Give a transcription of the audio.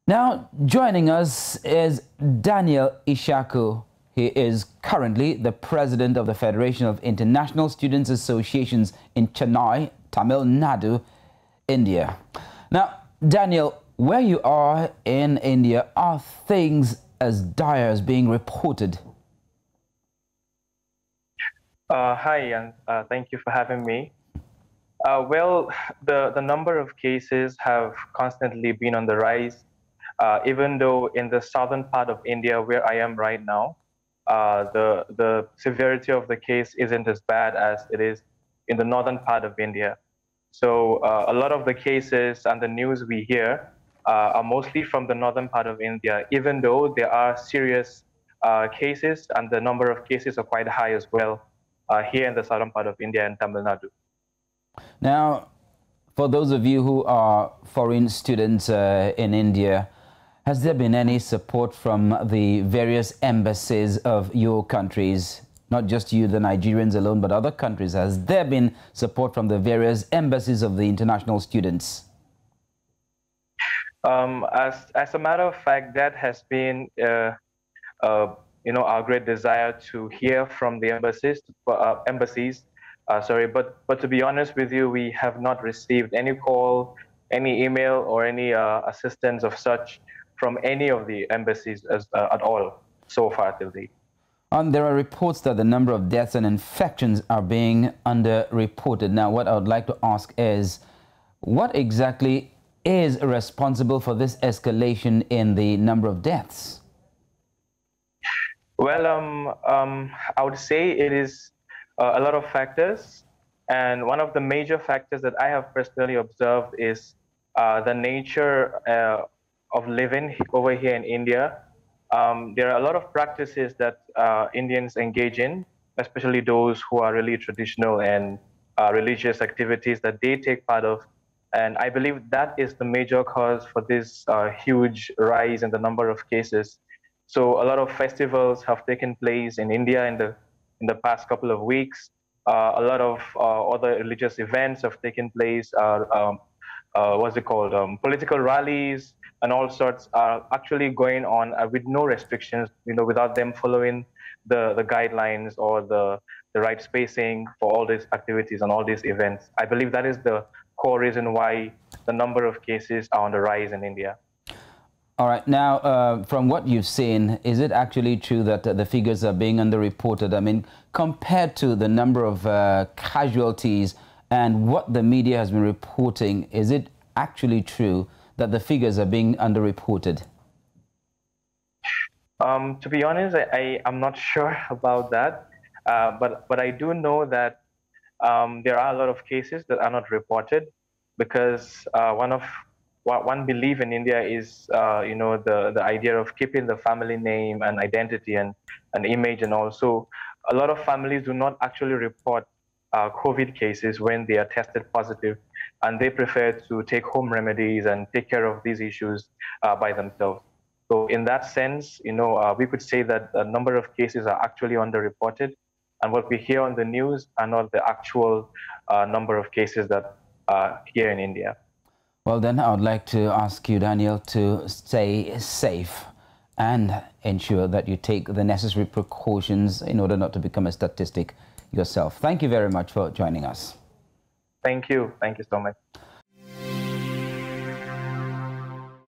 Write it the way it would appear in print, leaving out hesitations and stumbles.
Now, joining us is Daniel Ishaku. He is currently the president of the Federation of International Students Associations in Chennai, Tamil Nadu, India. Now, Daniel, where you are in India, are things as dire as being reported? Hi, and thank you for having me. Well, the number of cases have constantly been on the rise, even though in the southern part of India, where I am right now, the severity of the case isn't as bad as it is in the northern part of India. So a lot of the cases and the news we hear are mostly from the northern part of India, even though there are serious cases and the number of cases are quite high as well here in the southern part of India and Tamil Nadu. Now, for those of you who are foreign students in India, has there been any support from the various embassies of your countries? Not just you, the Nigerians alone, but other countries. Has there been support from the various embassies of the international students? As a matter of fact, that has been our great desire to hear from the embassies. But to be honest with you, we have not received any call, any email, or any assistance of such from any of the embassies at all so far till date. And there are reports that the number of deaths and infections are being underreported. Now, what I would like to ask is, what exactly is responsible for this escalation in the number of deaths? Well, I would say it is a lot of factors. And one of the major factors that I have personally observed is the nature of living over here in India. There are a lot of practices that Indians engage in, especially those who are really traditional and religious activities that they take part of. And I believe that is the major cause for this huge rise in the number of cases. So a lot of festivals have taken place in India in the past couple of weeks. A lot of other religious events have taken place. What's it called? Political rallies and all sorts are actually going on with no restrictions, without them following the guidelines or the right spacing for all these activities and all these events. I believe that is the core reason why the number of cases are on the rise in India. All right. Now, from what you've seen, is it actually true that the figures are being underreported? I mean, compared to the number of casualties and what the media has been reporting, is it actually true that the figures are being underreported? To be honest, I'm not sure about that, but I do know that there are a lot of cases that are not reported because one belief in India is the idea of keeping the family name and identity and image, and also a lot of families do not actually report COVID cases when they are tested positive, and they prefer to take home remedies and take care of these issues by themselves. So in that sense, we could say that the number of cases are actually underreported, and what we hear on the news are not the actual number of cases that are here in India. Well, then I would like to ask you, Daniel, to stay safe and ensure that you take the necessary precautions in order not to become a statistic yourself. Thank you very much for joining us. Thank you. Thank you so much.